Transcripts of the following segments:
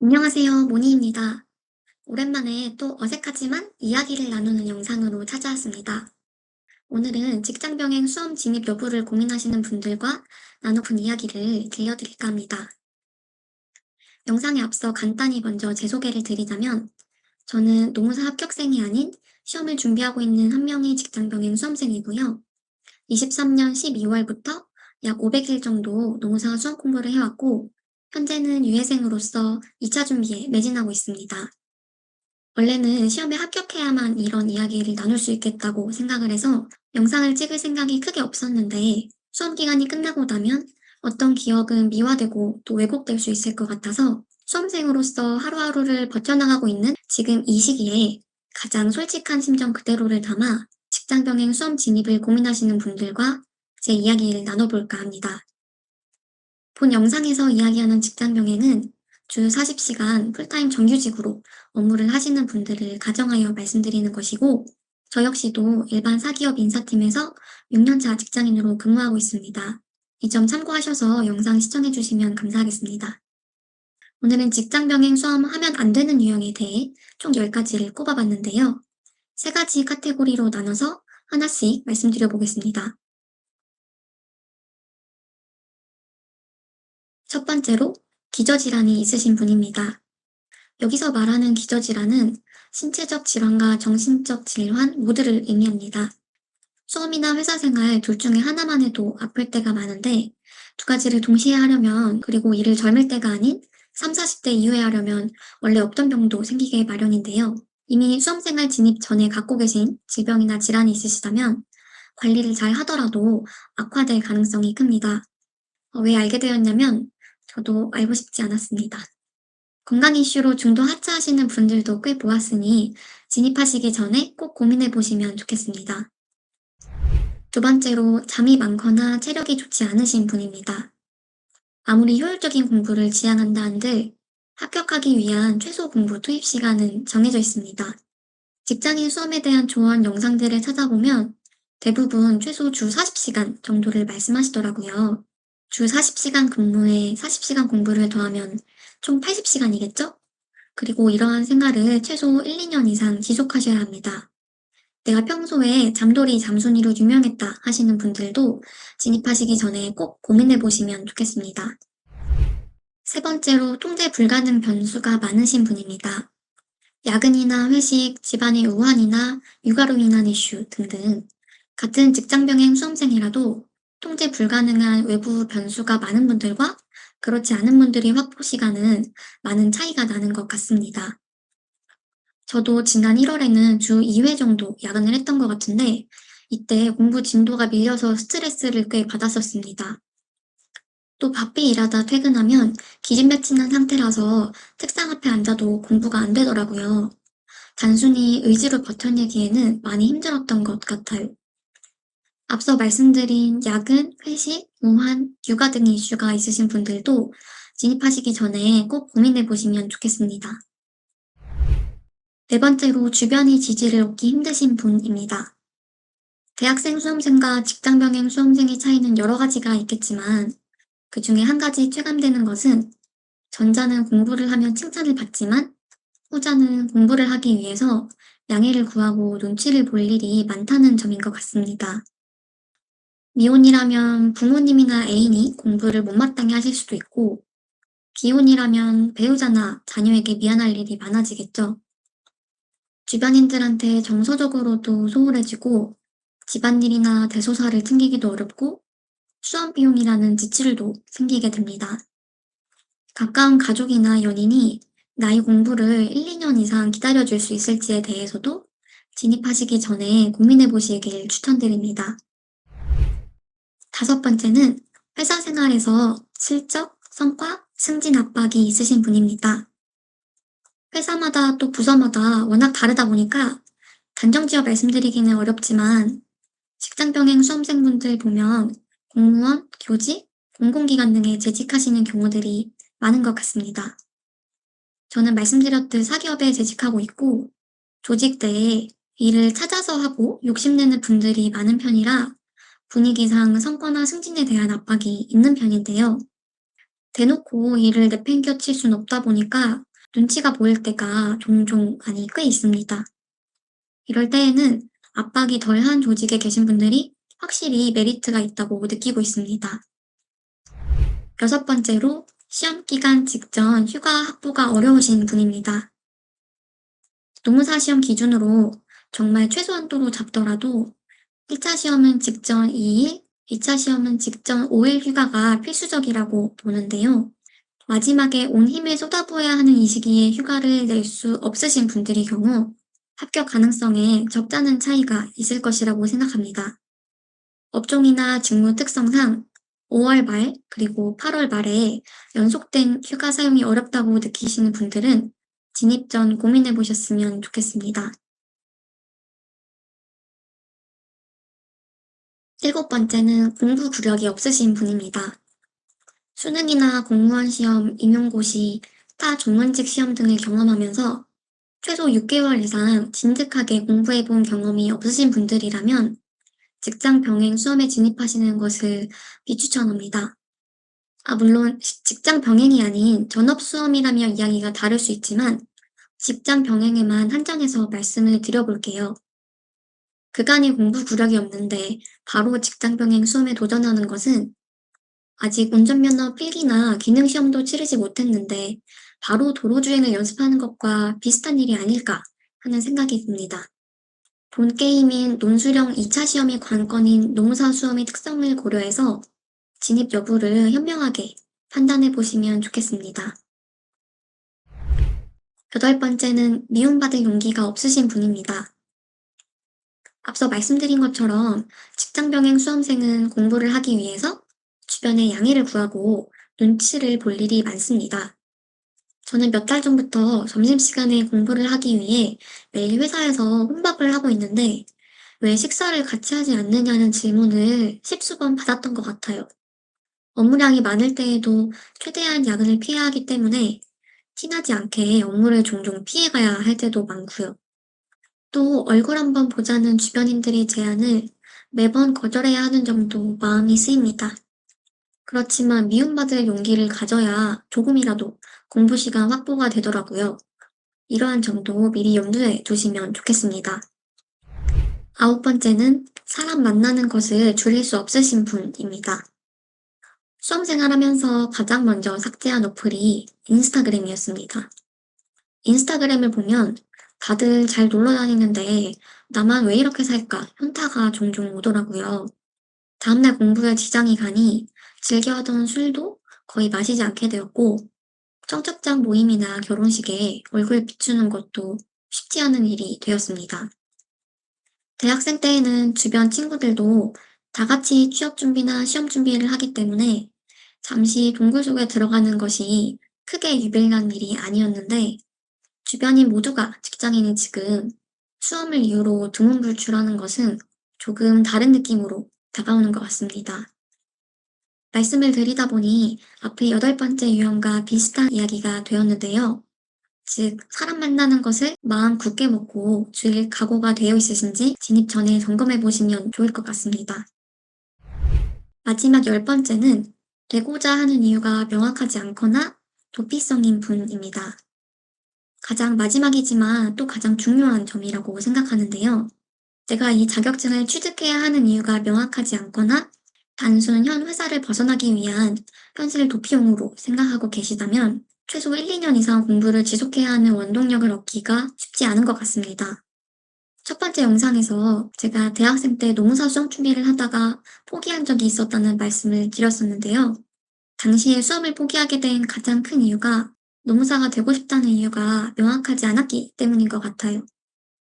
안녕하세요. 모니입니다. 오랜만에 또 어색하지만 이야기를 나누는 영상으로 찾아왔습니다. 오늘은 직장 병행 수험 진입 여부를 고민하시는 분들과 나눠본 이야기를 들려드릴까 합니다. 영상에 앞서 간단히 먼저 제 소개를 드리자면, 저는 노무사 합격생이 아닌 시험을 준비하고 있는 한 명의 직장 병행 수험생이고요. 23년 12월부터 약 500일 정도 노무사 수험 공부를 해왔고, 현재는 유예생으로서 2차 준비에 매진하고 있습니다. 원래는 시험에 합격해야만 이런 이야기를 나눌 수 있겠다고 생각을 해서 영상을 찍을 생각이 크게 없었는데, 수험 기간이 끝나고 나면 어떤 기억은 미화되고 또 왜곡될 수 있을 것 같아서 수험생으로서 하루하루를 버텨나가고 있는 지금 이 시기에 가장 솔직한 심정 그대로를 담아 직장 병행 수험 진입을 고민하시는 분들과 제 이야기를 나눠볼까 합니다. 본 영상에서 이야기하는 직장 병행은 주 40시간 풀타임 정규직으로 업무를 하시는 분들을 가정하여 말씀드리는 것이고, 저 역시도 일반 사기업 인사팀에서 6년차 직장인으로 근무하고 있습니다. 이 점 참고하셔서 영상 시청해주시면 감사하겠습니다. 오늘은 직장 병행 수험 하면 안 되는 유형에 대해 총 10가지를 꼽아봤는데요. 3가지 카테고리로 나눠서 하나씩 말씀드려 보겠습니다. 첫 번째로 기저질환이 있으신 분입니다. 여기서 말하는 기저질환은 신체적 질환과 정신적 질환 모두를 의미합니다. 수험이나 회사 생활 둘 중에 하나만 해도 아플 때가 많은데, 두 가지를 동시에 하려면, 그리고 이를 젊을 때가 아닌 3, 40대 이후에 하려면 원래 없던 병도 생기게 마련인데요. 이미 수험생활 진입 전에 갖고 계신 질병이나 질환이 있으시다면 관리를 잘 하더라도 악화될 가능성이 큽니다. 왜 알게 되었냐면 저도 알고 싶지 않았습니다. 건강 이슈로 중도 하차하시는 분들도 꽤 보았으니 진입하시기 전에 꼭 고민해 보시면 좋겠습니다. 두 번째로 잠이 많거나 체력이 좋지 않으신 분입니다. 아무리 효율적인 공부를 지향한다 한들 합격하기 위한 최소 공부 투입 시간은 정해져 있습니다. 직장인 수험에 대한 조언 영상들을 찾아보면 대부분 최소 주 40시간 정도를 말씀하시더라고요. 주 40시간 근무에 40시간 공부를 더하면 총 80시간이겠죠? 그리고 이러한 생활을 최소 1, 2년 이상 지속하셔야 합니다. 내가 평소에 잠돌이 잠순이로 유명했다 하시는 분들도 진입하시기 전에 꼭 고민해 보시면 좋겠습니다. 세 번째로 통제 불가능 변수가 많으신 분입니다. 야근이나 회식, 집안의 우환이나 육아로 인한 이슈 등등 같은 직장 병행 수험생이라도 통제 불가능한 외부 변수가 많은 분들과 그렇지 않은 분들의 확보 시간은 많은 차이가 나는 것 같습니다. 저도 지난 1월에는 주 2회 정도 야근을 했던 것 같은데, 이때 공부 진도가 밀려서 스트레스를 꽤 받았었습니다. 또 바삐 일하다 퇴근하면 기진맥진한 상태라서 책상 앞에 앉아도 공부가 안 되더라고요. 단순히 의지로 버텨내기에는 많이 힘들었던 것 같아요. 앞서 말씀드린 야근, 회식, 우한, 육아 등의 이슈가 있으신 분들도 진입하시기 전에 꼭 고민해 보시면 좋겠습니다. 네 번째로 주변의 지지를 얻기 힘드신 분입니다. 대학생 수험생과 직장 병행 수험생의 차이는 여러 가지가 있겠지만 그 중에 한 가지 체감되는 것은 전자는 공부를 하면 칭찬을 받지만 후자는 공부를 하기 위해서 양해를 구하고 눈치를 볼 일이 많다는 점인 것 같습니다. 미혼이라면 부모님이나 애인이 공부를 못마땅해 하실 수도 있고, 기혼이라면 배우자나 자녀에게 미안할 일이 많아지겠죠. 주변인들한테 정서적으로도 소홀해지고, 집안일이나 대소사를 챙기기도 어렵고, 수험 비용이라는 지출도 생기게 됩니다. 가까운 가족이나 연인이 나의 공부를 1, 2년 이상 기다려줄 수 있을지에 대해서도 진입하시기 전에 고민해 보시길 추천드립니다. 다섯 번째는 회사 생활에서 실적, 성과, 승진 압박이 있으신 분입니다. 회사마다 또 부서마다 워낙 다르다 보니까 단정지어 말씀드리기는 어렵지만 직장 병행 수험생분들 보면 공무원, 교직, 공공기관 등에 재직하시는 경우들이 많은 것 같습니다. 저는 말씀드렸듯 사기업에 재직하고 있고 조직 내에 일을 찾아서 하고 욕심내는 분들이 많은 편이라 분위기상 성과나 승진에 대한 압박이 있는 편인데요. 대놓고 일을 내팽겨칠 순 없다 보니까 눈치가 보일 때가 종종, 아니 꽤 있습니다. 이럴 때에는 압박이 덜한 조직에 계신 분들이 확실히 메리트가 있다고 느끼고 있습니다. 여섯 번째로 시험 기간 직전 휴가 확보가 어려우신 분입니다. 노무사 시험 기준으로 정말 최소한도로 잡더라도 1차 시험은 직전 2일, 2차 시험은 직전 5일 휴가가 필수적이라고 보는데요. 마지막에 온 힘을 쏟아부어야 하는 이 시기에 휴가를 낼 수 없으신 분들의 경우 합격 가능성에 적잖은 차이가 있을 것이라고 생각합니다. 업종이나 직무 특성상 5월 말 그리고 8월 말에 연속된 휴가 사용이 어렵다고 느끼시는 분들은 진입 전 고민해 보셨으면 좋겠습니다. 일곱 번째는 공부 구력이 없으신 분입니다. 수능이나 공무원 시험, 임용고시, 타 전문직 시험 등을 경험하면서 최소 6개월 이상 진득하게 공부해 본 경험이 없으신 분들이라면 직장 병행 수험에 진입하시는 것을 비추천합니다. 물론 직장 병행이 아닌 전업 수험이라면 이야기가 다를 수 있지만 직장 병행에만 한정해서 말씀을 드려볼게요. 그간의 공부 구력이 없는데 바로 직장 병행 수험에 도전하는 것은 아직 운전면허 필기나 기능시험도 치르지 못했는데 바로 도로주행을 연습하는 것과 비슷한 일이 아닐까 하는 생각이 듭니다. 본 게임인 논술형 2차 시험이 관건인 노무사 수험의 특성을 고려해서 진입 여부를 현명하게 판단해 보시면 좋겠습니다. 여덟 번째는 미움받을 용기가 없으신 분입니다. 앞서 말씀드린 것처럼 직장 병행 수험생은 공부를 하기 위해서 주변에 양해를 구하고 눈치를 볼 일이 많습니다. 저는 몇 달 전부터 점심시간에 공부를 하기 위해 매일 회사에서 혼밥을 하고 있는데 왜 식사를 같이 하지 않느냐는 질문을 십수번 받았던 것 같아요. 업무량이 많을 때에도 최대한 야근을 피해야 하기 때문에 티나지 않게 업무를 종종 피해가야 할 때도 많고요. 또 얼굴 한번 보자는 주변인들의 제안을 매번 거절해야 하는 점도 마음이 쓰입니다. 그렇지만 미움받을 용기를 가져야 조금이라도 공부 시간 확보가 되더라고요. 이러한 점도 미리 염두에 두시면 좋겠습니다. 아홉 번째는 사람 만나는 것을 줄일 수 없으신 분입니다. 수험생활 하면서 가장 먼저 삭제한 어플이 인스타그램이었습니다. 인스타그램을 보면 다들 잘 놀러 다니는데 나만 왜 이렇게 살까 현타가 종종 오더라고요. 다음날 공부에 지장이 가니 즐겨 하던 술도 거의 마시지 않게 되었고 청첩장 모임이나 결혼식에 얼굴 비추는 것도 쉽지 않은 일이 되었습니다. 대학생 때에는 주변 친구들도 다 같이 취업 준비나 시험 준비를 하기 때문에 잠시 동굴 속에 들어가는 것이 크게 유별난 일이 아니었는데 주변인 모두가 직장인인 지금 수험을 이유로 두문불출하는 것은 조금 다른 느낌으로 다가오는 것 같습니다. 말씀을 드리다 보니 앞의 여덟 번째 유형과 비슷한 이야기가 되었는데요. 즉, 사람 만나는 것을 마음 굳게 먹고 줄일 각오가 되어 있으신지 진입 전에 점검해 보시면 좋을 것 같습니다. 마지막 열 번째는 되고자 하는 이유가 명확하지 않거나 도피성인 분입니다. 가장 마지막이지만 또 가장 중요한 점이라고 생각하는데요. 내가 이 자격증을 취득해야 하는 이유가 명확하지 않거나 단순 현 회사를 벗어나기 위한 현실 도피용으로 생각하고 계시다면 최소 1, 2년 이상 공부를 지속해야 하는 원동력을 얻기가 쉽지 않은 것 같습니다. 첫 번째 영상에서 제가 대학생 때 노무사 수험 준비를 하다가 포기한 적이 있었다는 말씀을 드렸었는데요. 당시에 수험을 포기하게 된 가장 큰 이유가 노무사가 되고 싶다는 이유가 명확하지 않았기 때문인 것 같아요.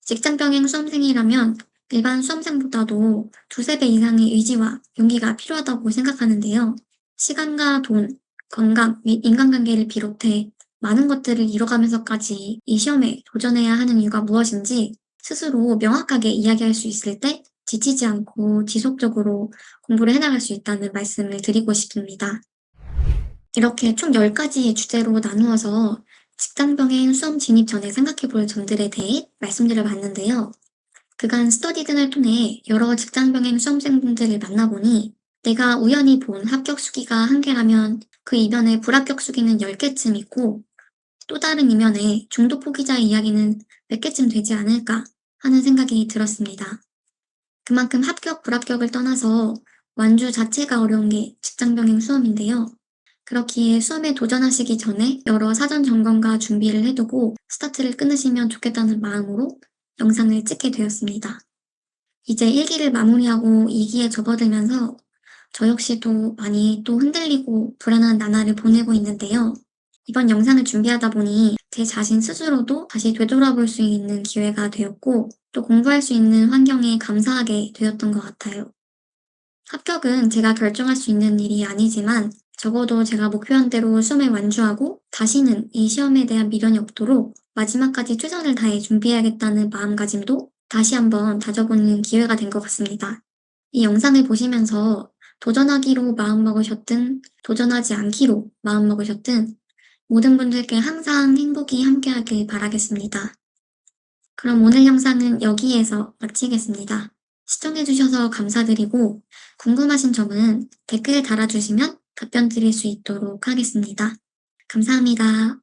직장 병행 수험생이라면 일반 수험생보다도 두세 배 이상의 의지와 용기가 필요하다고 생각하는데요. 시간과 돈, 건강 및 인간관계를 비롯해 많은 것들을 이뤄가면서까지 이 시험에 도전해야 하는 이유가 무엇인지 스스로 명확하게 이야기할 수 있을 때 지치지 않고 지속적으로 공부를 해나갈 수 있다는 말씀을 드리고 싶습니다. 이렇게 총 10가지의 주제로 나누어서 직장 병행 수험 진입 전에 생각해 볼 점들에 대해 말씀드려 봤는데요. 그간 스터디 등을 통해 여러 직장 병행 수험생분들을 만나보니 내가 우연히 본 합격 수기가 한계라면 그 이면에 불합격 수기는 10개쯤 있고 또 다른 이면에 중도 포기자의 이야기는 몇 개쯤 되지 않을까 하는 생각이 들었습니다. 그만큼 합격, 불합격을 떠나서 완주 자체가 어려운 게 직장병행 수험인데요. 그렇기에 수험에 도전하시기 전에 여러 사전 점검과 준비를 해두고 스타트를 끊으시면 좋겠다는 마음으로 영상을 찍게 되었습니다. 이제 1기를 마무리하고 2기에 접어들면서 저 역시도 많이 또 흔들리고 불안한 나날을 보내고 있는데요. 이번 영상을 준비하다 보니 제 자신 스스로도 다시 되돌아볼 수 있는 기회가 되었고 또 공부할 수 있는 환경에 감사하게 되었던 것 같아요. 합격은 제가 결정할 수 있는 일이 아니지만 적어도 제가 목표한 대로 시험에 완주하고 다시는 이 시험에 대한 미련이 없도록 마지막까지 최선을 다해 준비해야겠다는 마음가짐도 다시 한번 다져보는 기회가 된 것 같습니다. 이 영상을 보시면서 도전하기로 마음먹으셨든 도전하지 않기로 마음먹으셨든 모든 분들께 항상 행복이 함께하길 바라겠습니다. 그럼 오늘 영상은 여기에서 마치겠습니다. 시청해주셔서 감사드리고 궁금하신 점은 댓글 달아주시면 답변 드릴 수 있도록 하겠습니다. 감사합니다.